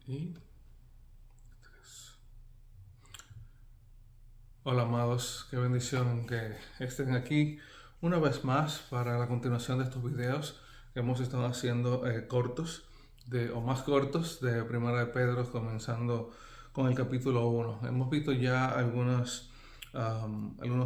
Y tres. Hola amados, qué bendición que estén aquí una vez más para la continuación de estos videos que hemos estado haciendo cortos o más cortos de Primera de Pedro, comenzando con el capítulo 1. Hemos visto ya algunos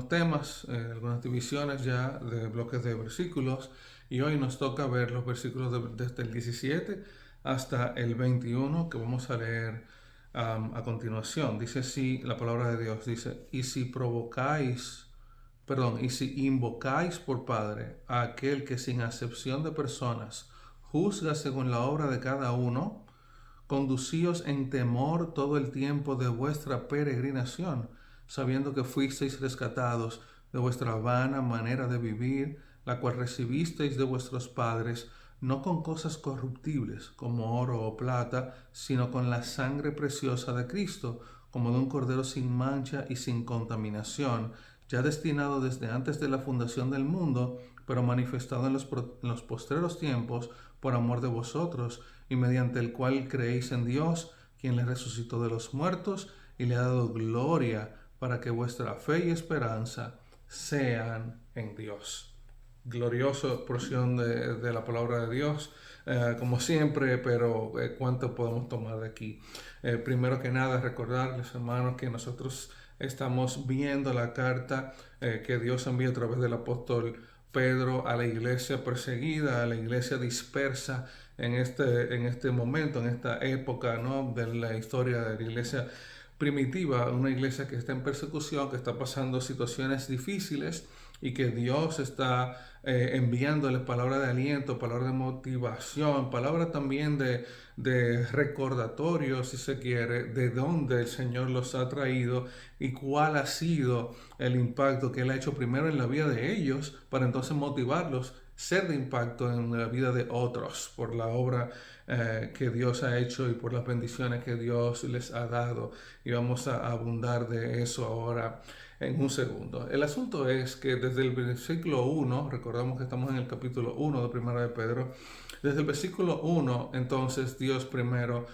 temas, algunas divisiones ya de bloques de versículos, y hoy nos toca ver los versículos desde el 17 hasta el 21 que vamos a leer a continuación. Dice así la palabra de Dios, dice: y si invocáis por Padre a aquel que sin acepción de personas juzga según la obra de cada uno, conducíos en temor todo el tiempo de vuestra peregrinación, sabiendo que fuisteis rescatados de vuestra vana manera de vivir, la cual recibisteis de vuestros padres, no con cosas corruptibles como oro o plata, sino con la sangre preciosa de Cristo, como de un cordero sin mancha y sin contaminación, ya destinado desde antes de la fundación del mundo, pero manifestado en los postreros tiempos por amor de vosotros, y mediante el cual creéis en Dios, quien le resucitó de los muertos y le ha dado gloria, para que vuestra fe y esperanza sean en Dios. Gloriosa porción de la palabra de Dios, como siempre, pero ¿cuánto podemos tomar de aquí? Primero que nada, recordarles, hermanos, que nosotros estamos viendo la carta que Dios envía a través del apóstol Pedro a la iglesia perseguida, a la iglesia dispersa en este momento, en esta época, ¿no?, de la historia de la iglesia primitiva, una iglesia que está en persecución, que está pasando situaciones difíciles, y que Dios está enviándoles palabra de aliento, palabra de motivación, palabra también de recordatorio, si se quiere, de dónde el Señor los ha traído y cuál ha sido el impacto que Él ha hecho primero en la vida de ellos, para entonces motivarlos, ser de impacto en la vida de otros por la obra que Dios ha hecho y por las bendiciones que Dios les ha dado. Y vamos a abundar de eso ahora en un segundo. El asunto es que desde el versículo 1, recordamos que estamos en el capítulo 1 de Primera de Pedro, desde el versículo 1, entonces Dios primero,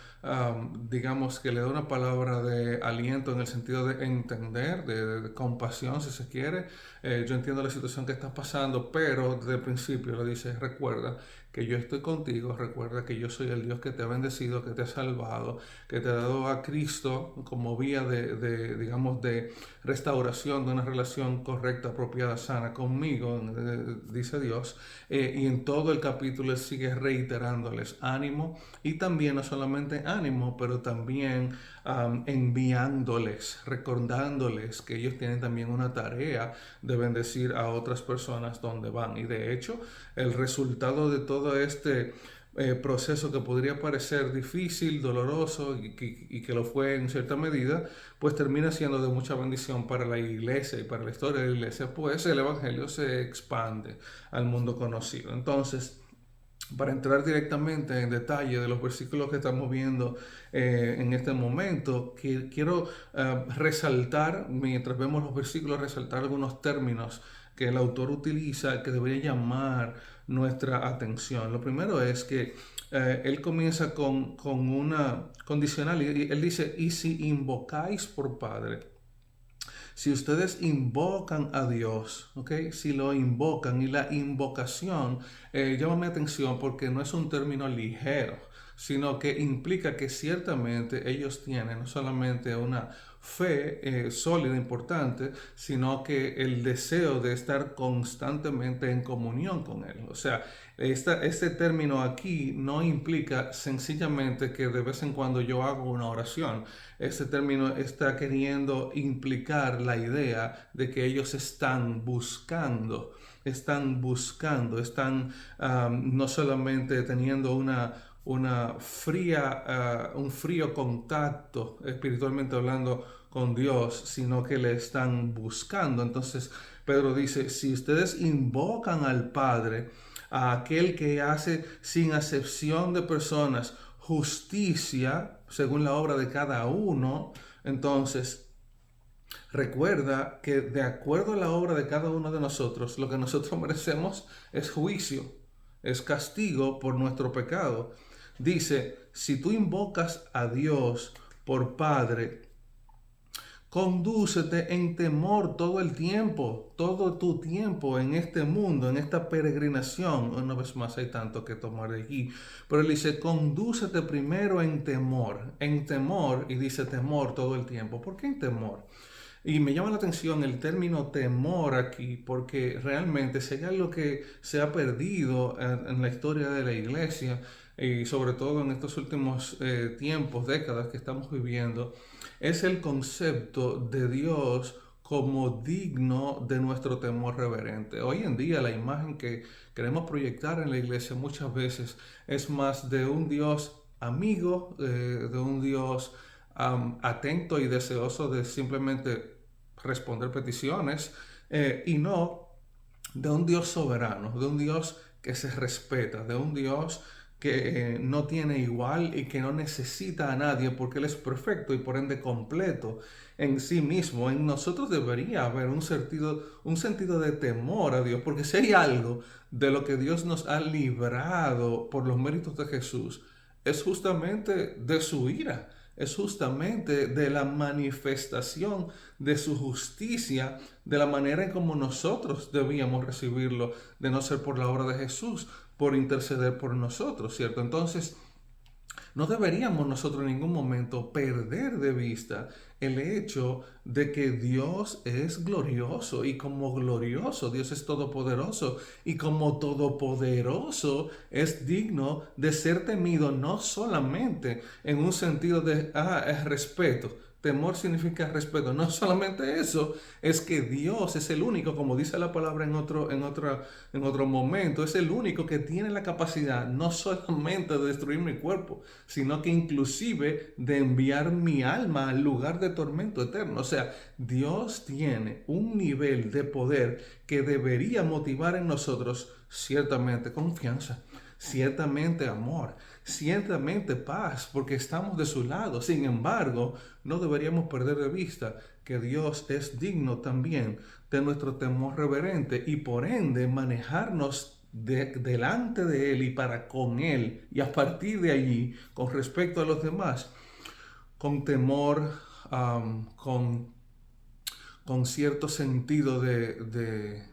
digamos que le da una palabra de aliento en el sentido de entender, de compasión, si se quiere. Yo entiendo la situación que estás pasando, pero desde el principio le dice: recuerda que yo estoy contigo, recuerda que yo soy el Dios que te ha bendecido, que te ha salvado, que te ha dado a Cristo como vía digamos, de restauración de una relación correcta, apropiada, sana conmigo, dice Dios. Y en todo el capítulo sigue reiterándoles ánimo, y también no solamente ánimo, pero también enviándoles, recordándoles que ellos tienen también una tarea de bendecir a otras personas donde van. Y de hecho, el resultado de todo este proceso, que podría parecer difícil, doloroso, y que lo fue en cierta medida, pues termina siendo de mucha bendición para la iglesia y para la historia de la iglesia, pues el evangelio se expande al mundo conocido. Entonces, para entrar directamente en detalle de los versículos que estamos viendo en este momento, quiero resaltar, mientras vemos los versículos, resaltar algunos términos que el autor utiliza que debería llamar nuestra atención. Lo primero es que él comienza con una condicional, y él dice: y si invocáis por Padre. Si ustedes invocan a Dios, ¿ok? Si lo invocan, y la invocación llama mi atención porque no es un término ligero, sino que implica que ciertamente ellos tienen no solamente una fe sólida, importante, sino que el deseo de estar constantemente en comunión con Él. O sea, este término aquí no implica sencillamente que de vez en cuando yo hago una oración. Este término está queriendo implicar la idea de que ellos están buscando, están no solamente teniendo un frío contacto, espiritualmente hablando, con Dios, sino que le están buscando. Entonces Pedro dice: si ustedes invocan al Padre, a aquel que hace sin acepción de personas justicia según la obra de cada uno, entonces recuerda que de acuerdo a la obra de cada uno de nosotros, lo que nosotros merecemos es juicio, es castigo por nuestro pecado. Dice: si tú invocas a Dios por Padre, condúcete en temor todo el tiempo, todo tu tiempo en este mundo, en esta peregrinación. Una vez más hay tanto que tomar de aquí. Pero él dice, condúcete primero en temor, y dice temor todo el tiempo. ¿Por qué en temor? Y me llama la atención el término temor aquí, porque realmente si hay algo que se ha perdido en la historia de la iglesia, y sobre todo en estos últimos tiempos, décadas que estamos viviendo, es el concepto de Dios como digno de nuestro temor reverente. Hoy en día la imagen que queremos proyectar en la iglesia muchas veces es más de un Dios amigo, de un Dios atento y deseoso de simplemente responder peticiones, y no de un Dios soberano, de un Dios que se respeta, de un Dios que no tiene igual y que no necesita a nadie porque Él es perfecto y por ende completo en sí mismo. En nosotros debería haber un sentido de temor a Dios, porque si hay algo de lo que Dios nos ha librado por los méritos de Jesús, es justamente de su ira, es justamente de la manifestación de su justicia, de la manera en como nosotros debíamos recibirlo, de no ser por la obra de Jesús, por interceder por nosotros, ¿cierto? Entonces, no deberíamos nosotros en ningún momento perder de vista el hecho de que Dios es glorioso, y como glorioso Dios es todopoderoso, y como todopoderoso es digno de ser temido, no solamente en un sentido de respeto. Temor significa respeto. No solamente eso, es que Dios es el único, como dice la palabra en otro momento, es el único que tiene la capacidad no solamente de destruir mi cuerpo, sino que inclusive de enviar mi alma al lugar de tormento eterno. O sea, Dios tiene un nivel de poder que debería motivar en nosotros ciertamente confianza, ciertamente amor, ciertamente paz, porque estamos de su lado. Sin embargo, no deberíamos perder de vista que Dios es digno también de nuestro temor reverente, y por ende manejarnos delante de Él y para con Él, y a partir de allí, con respecto a los demás, con temor, con cierto sentido de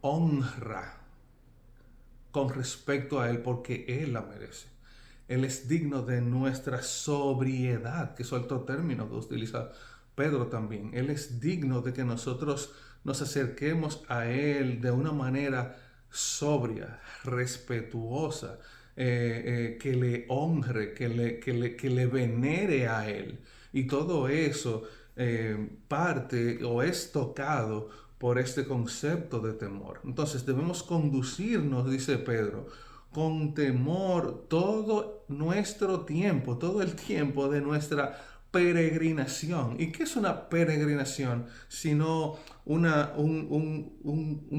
honra con respecto a Él, porque Él la merece. Él es digno de nuestra sobriedad, que es otro término que utiliza Pedro también. Él es digno de que nosotros nos acerquemos a Él de una manera sobria, respetuosa, que le honre, que le venere a Él. Y todo eso parte o es tocado por este concepto de temor. Entonces debemos conducirnos, dice Pedro, con temor todo nuestro tiempo, todo el tiempo de nuestra peregrinación. ¿Y qué es una peregrinación? Sino un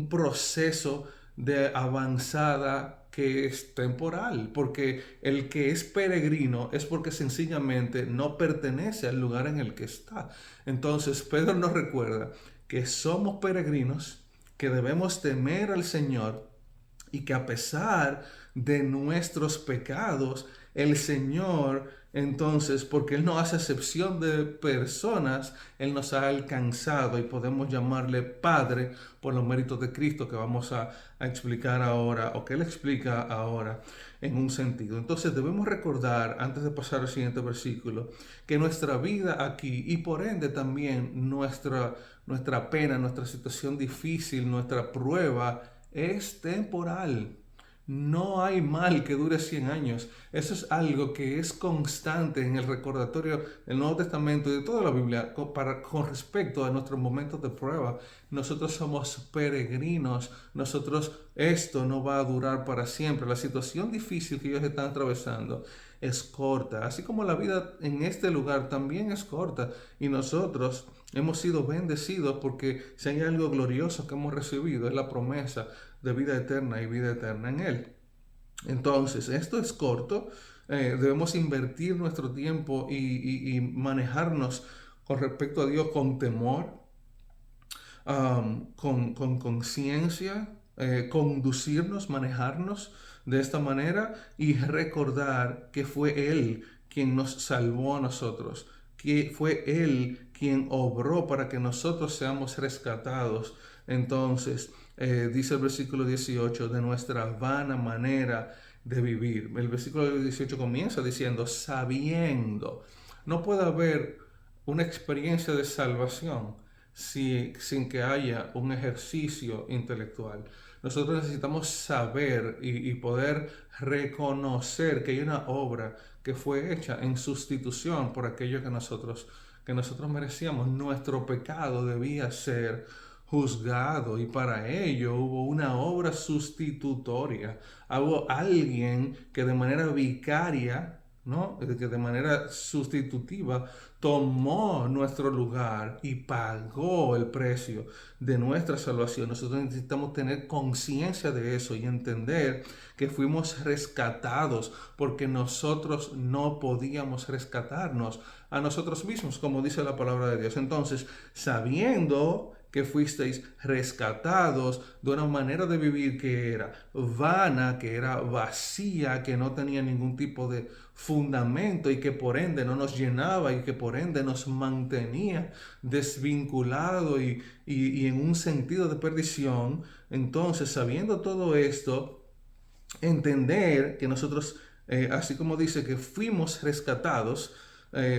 proceso de avanzada que es temporal, porque el que es peregrino es porque sencillamente no pertenece al lugar en el que está. Entonces Pedro nos recuerda que somos peregrinos, que debemos temer al Señor, y que a pesar de nuestros pecados, el Señor, entonces, porque Él no hace excepción de personas, Él nos ha alcanzado y podemos llamarle Padre por los méritos de Cristo, que vamos a explicar ahora, o que Él explica ahora en un sentido. Entonces debemos recordar, antes de pasar al siguiente versículo, que nuestra vida aquí, y por ende también nuestra pena, nuestra situación difícil, nuestra prueba, es temporal. No hay mal que dure 100 años. Eso es algo que es constante en el recordatorio del Nuevo Testamento y de toda la Biblia con respecto a nuestros momentos de prueba. Nosotros somos peregrinos. Esto no va a durar para siempre. La situación difícil que ellos están atravesando es corta. Así como la vida en este lugar también es corta. Y nosotros hemos sido bendecidos porque si hay algo glorioso que hemos recibido es la promesa de vida eterna y vida eterna en Él. Entonces, esto es corto. Debemos invertir nuestro tiempo y manejarnos con respecto a Dios con temor, con conciencia, conducirnos, manejarnos de esta manera y recordar que fue Él quien nos salvó a nosotros, que fue Él quien obró para que nosotros seamos rescatados. Entonces, dice el versículo 18, de nuestra vana manera de vivir. El versículo 18 comienza diciendo, sabiendo. No puede haber una experiencia de salvación sin que haya un ejercicio intelectual. Nosotros necesitamos saber y poder reconocer que hay una obra que fue hecha en sustitución por aquello que nosotros merecíamos. Nuestro pecado debía ser juzgado y para ello hubo una obra sustitutoria. Hubo alguien que de manera vicaria, ¿no? Que de manera sustitutiva tomó nuestro lugar y pagó el precio de nuestra salvación. Nosotros necesitamos tener conciencia de eso y entender que fuimos rescatados porque nosotros no podíamos rescatarnos a nosotros mismos, como dice la palabra de Dios. Entonces, sabiendo que fuisteis rescatados de una manera de vivir que era vana, que era vacía, que no tenía ningún tipo de fundamento y que por ende no nos llenaba y que por ende nos mantenía desvinculado y en un sentido de perdición. Entonces, sabiendo todo esto, entender que nosotros, así como dice que fuimos rescatados,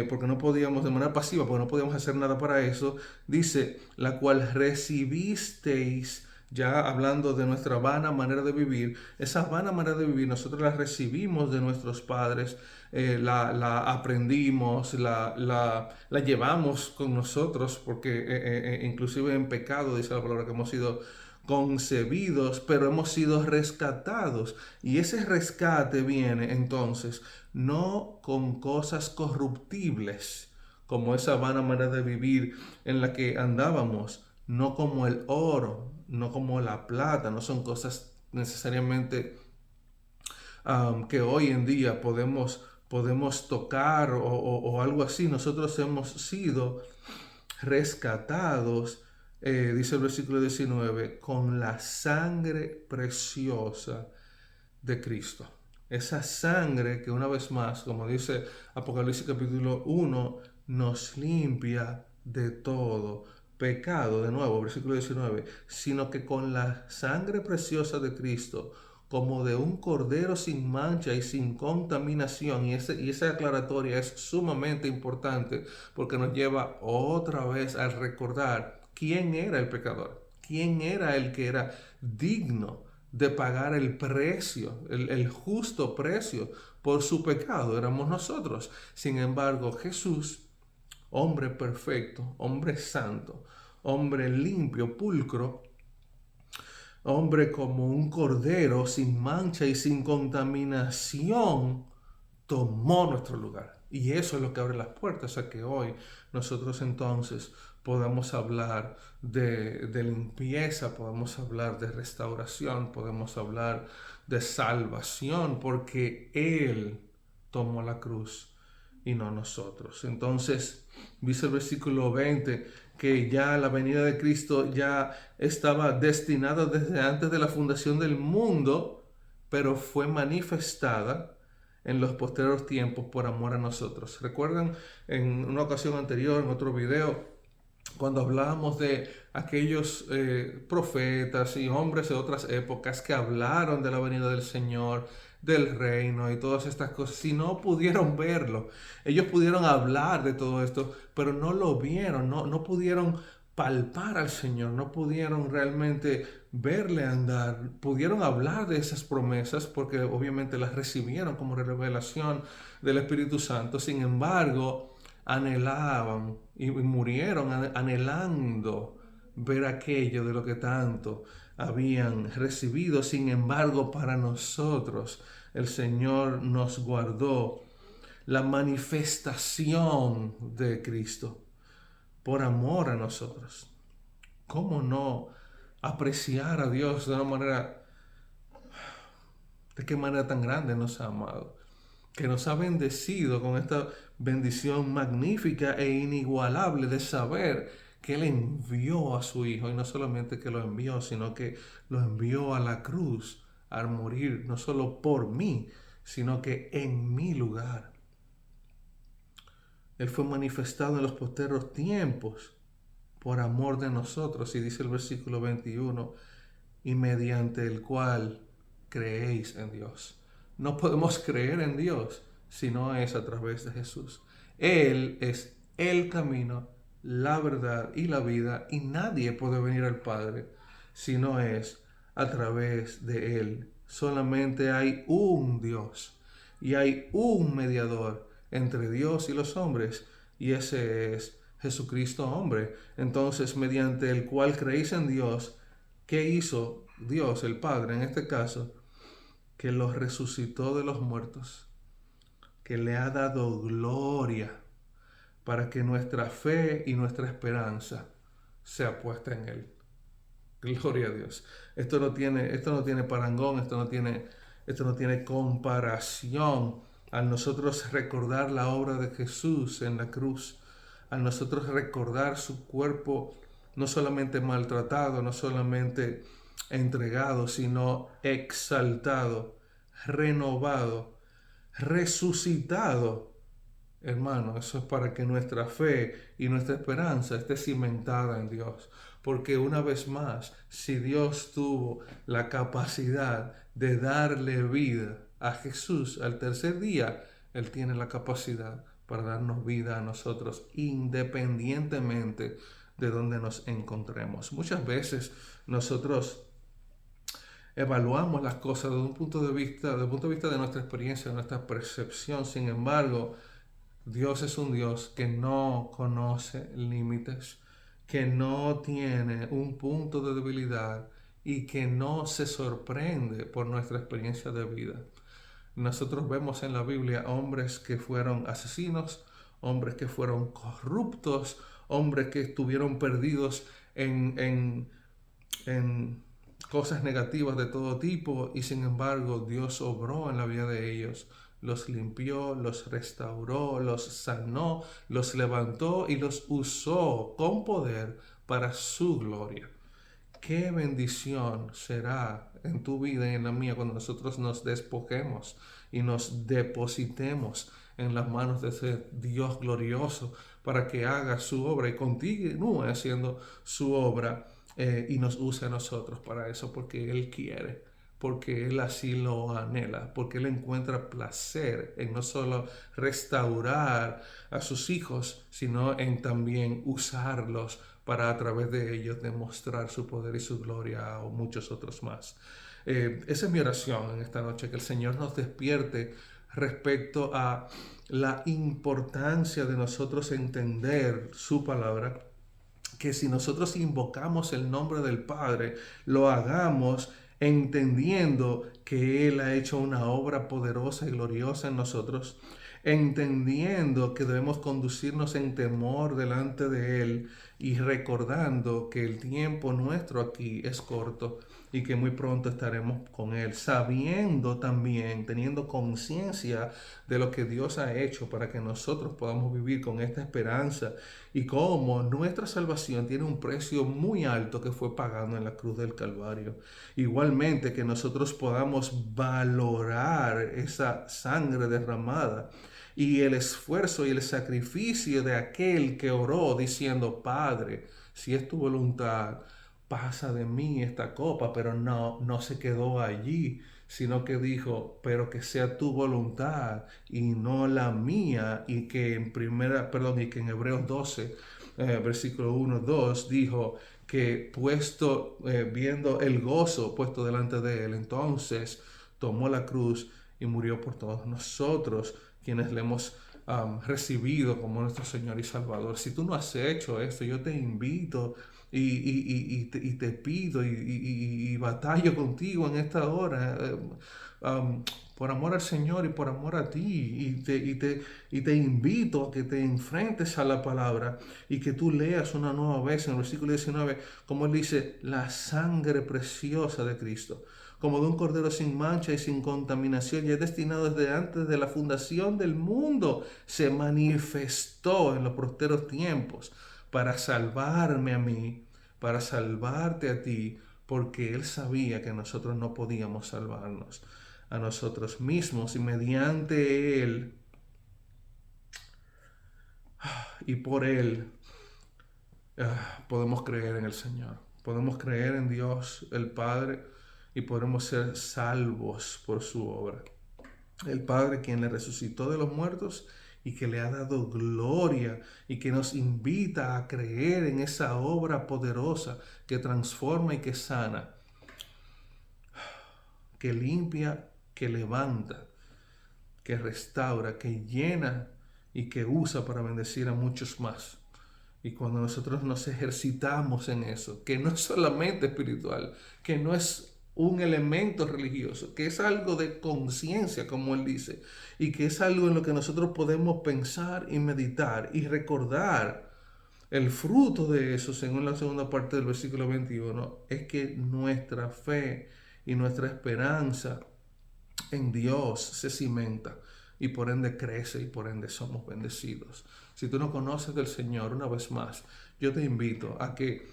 porque no podíamos de manera pasiva, porque no podíamos hacer nada para eso, dice, la cual recibisteis, ya hablando de nuestra vana manera de vivir, esa vana manera de vivir nosotros la recibimos de nuestros padres, la aprendimos, la llevamos con nosotros, porque inclusive en pecado, dice la palabra, que hemos sido concebidos, pero hemos sido rescatados. Y ese rescate viene entonces no con cosas corruptibles, como esa vana manera de vivir en la que andábamos, no como el oro, no como la plata, no son cosas necesariamente que hoy en día podemos tocar o algo así. Nosotros hemos sido rescatados, dice el versículo 19, con la sangre preciosa de Cristo. Esa sangre que una vez más, como dice Apocalipsis capítulo 1, nos limpia de todo pecado, de nuevo, versículo 19, sino que con la sangre preciosa de Cristo, como de un cordero sin mancha y sin contaminación. Y esa aclaratoria es sumamente importante porque nos lleva otra vez a recordar quién era el pecador, quién era el que era digno de pagar el precio, el justo precio por su pecado. Éramos nosotros. Sin embargo, Jesús, hombre perfecto, hombre santo, hombre limpio, pulcro, hombre como un cordero sin mancha y sin contaminación, tomó nuestro lugar. Y eso es lo que abre las puertas a que hoy nosotros entonces podamos hablar de limpieza, podemos hablar de restauración, podemos hablar de salvación, porque Él tomó la cruz y no nosotros. Entonces, dice el versículo 20, que ya la venida de Cristo ya estaba destinada desde antes de la fundación del mundo, pero fue manifestada en los posteriores tiempos por amor a nosotros. ¿Recuerdan en una ocasión anterior, en otro video, cuando hablábamos de aquellos profetas y hombres de otras épocas que hablaron de la venida del Señor, del reino y todas estas cosas? Si no pudieron verlo, ellos pudieron hablar de todo esto, pero no lo vieron, no pudieron palpar al Señor, no pudieron realmente verle andar, pudieron hablar de esas promesas porque obviamente las recibieron como revelación del Espíritu Santo. Sin embargo, anhelaban y murieron anhelando ver aquello de lo que tanto habían recibido. Sin embargo, para nosotros el Señor nos guardó la manifestación de Cristo por amor a nosotros. ¿Cómo no apreciar a Dios de una manera, de qué manera tan grande nos ha amado? Que nos ha bendecido con esta bendición magnífica e inigualable de saber que Él envió a su Hijo, y no solamente que lo envió, sino que lo envió a la cruz a morir, no solo por mí, sino que en mi lugar. Él fue manifestado en los posteros tiempos por amor de nosotros, y dice el versículo 21, y mediante el cual creéis en Dios. No podemos creer en Dios si no es a través de Jesús. Él es el camino, la verdad y la vida, y nadie puede venir al Padre si no es a través de Él. Solamente hay un Dios y hay un mediador entre Dios y los hombres, y ese es Jesucristo hombre. Entonces, mediante el cual creéis en Dios, ¿qué hizo Dios, el Padre en este caso? Que los resucitó de los muertos, que le ha dado gloria para que nuestra fe y nuestra esperanza sea puesta en Él. Gloria a Dios. Esto no tiene parangón, esto no tiene comparación. Al nosotros recordar la obra de Jesús en la cruz, al nosotros recordar su cuerpo no solamente maltratado, no solamente entregado, sino exaltado, renovado, resucitado. Hermano, eso es para que nuestra fe y nuestra esperanza esté cimentada en Dios. Porque una vez más, si Dios tuvo la capacidad de darle vida a Jesús al tercer día, Él tiene la capacidad para darnos vida a nosotros independientemente de donde nos encontremos. Muchas veces nosotros evaluamos las cosas desde un punto de vista, de nuestra experiencia, de nuestra percepción. Sin embargo, Dios es un Dios que no conoce límites, que no tiene un punto de debilidad y que no se sorprende por nuestra experiencia de vida. Nosotros vemos en la Biblia hombres que fueron asesinos, hombres que fueron corruptos, hombres que estuvieron perdidos en cosas negativas de todo tipo, y sin embargo Dios obró en la vida de ellos. Los limpió, los restauró, los sanó, los levantó y los usó con poder para su gloria. Qué bendición será en tu vida y en la mía cuando nosotros nos despojemos y nos depositemos en las manos de ese Dios glorioso para que haga su obra y continúe haciendo su obra, y nos use a nosotros para eso, porque Él quiere, porque Él así lo anhela, porque Él encuentra placer en no solo restaurar a sus hijos, sino en también usarlos para a través de ellos demostrar su poder y su gloria a muchos otros más. Esa es mi oración en esta noche, que el Señor nos despierte respecto a la importancia de nosotros entender su palabra, que si nosotros invocamos el nombre del Padre, lo hagamos entendiendo que Él ha hecho una obra poderosa y gloriosa en nosotros, entendiendo que debemos conducirnos en temor delante de Él y recordando que el tiempo nuestro aquí es corto y que muy pronto estaremos con Él, sabiendo también, teniendo conciencia de lo que Dios ha hecho para que nosotros podamos vivir con esta esperanza, y cómo nuestra salvación tiene un precio muy alto que fue pagado en la cruz del Calvario. Igualmente que nosotros podamos valorar esa sangre derramada y el esfuerzo y el sacrificio de aquel que oró diciendo: Padre, si es tu voluntad, pasa de mí esta copa. Pero no se quedó allí, sino que dijo: pero que sea tu voluntad y no la mía. Y que en Hebreos 12, versículo 1, 2, dijo que viendo el gozo puesto delante de Él, entonces tomó la cruz y murió por todos nosotros, quienes le hemos recibido como nuestro Señor y Salvador. Si tú no has hecho esto, yo te invito y te pido y batallo contigo en esta hora, por amor al Señor y por amor a ti, y te invito a que te enfrentes a la palabra y que tú leas una nueva vez en el versículo 19, como Él dice: la sangre preciosa de Cristo, como de un cordero sin mancha y sin contaminación, ya destinado desde antes de la fundación del mundo, se manifestó en los posteros tiempos para salvarme a mí, para salvarte a ti, porque Él sabía que nosotros no podíamos salvarnos a nosotros mismos y mediante Él y por Él podemos creer en el Señor, podemos creer en Dios el Padre y podemos ser salvos por su obra. El Padre quien le resucitó de los muertos y que le ha dado gloria y que nos invita a creer en esa obra poderosa que transforma y que sana, que limpia, que levanta, que restaura, que llena y que usa para bendecir a muchos más. Y cuando nosotros nos ejercitamos en eso, que no es solamente espiritual, que no es un elemento religioso, que es algo de conciencia, como él dice, y que es algo en lo que nosotros podemos pensar y meditar y recordar el fruto de eso, según la segunda parte del versículo 21, es que nuestra fe y nuestra esperanza en Dios se cimenta y por ende crece y por ende somos bendecidos. Si tú no conoces del Señor, una vez más, yo te invito a que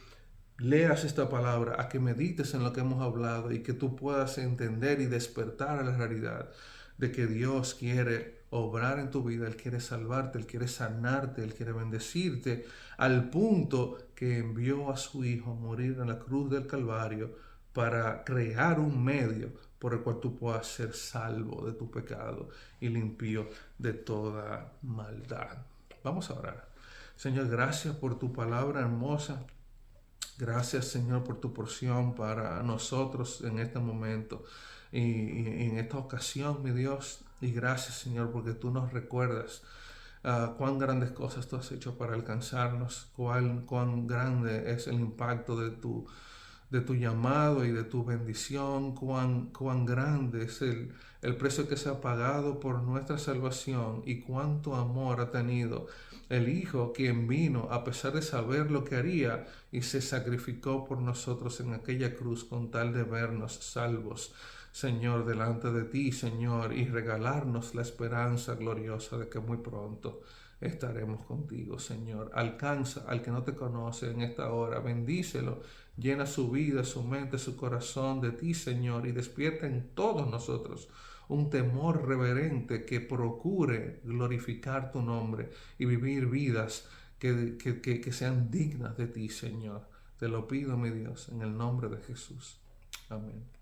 leas esta palabra, a que medites en lo que hemos hablado y que tú puedas entender y despertar a la realidad de que Dios quiere obrar en tu vida, Él quiere salvarte, Él quiere sanarte, Él quiere bendecirte, al punto que envió a su Hijo a morir en la cruz del Calvario para crear un medio por el cual tú puedas ser salvo de tu pecado y limpio de toda maldad. Vamos a orar. Señor, gracias por tu palabra hermosa. Gracias, Señor, por tu porción para nosotros en este momento y en esta ocasión, mi Dios. Y gracias, Señor, porque tú nos recuerdas cuán grandes cosas tú has hecho para alcanzarnos, cuán grande es el impacto de tu llamado y de tu bendición, cuán grande es el precio que se ha pagado por nuestra salvación y cuánto amor ha tenido el Hijo, quien vino a pesar de saber lo que haría y se sacrificó por nosotros en aquella cruz con tal de vernos salvos, Señor, delante de ti, Señor, y regalarnos la esperanza gloriosa de que muy pronto estaremos contigo, Señor. Alcanza al que no te conoce en esta hora, bendícelo, llena su vida, su mente, su corazón de ti, Señor, y despierta en todos nosotros un temor reverente que procure glorificar tu nombre y vivir vidas que sean dignas de ti, Señor. Te lo pido, mi Dios, en el nombre de Jesús. Amén.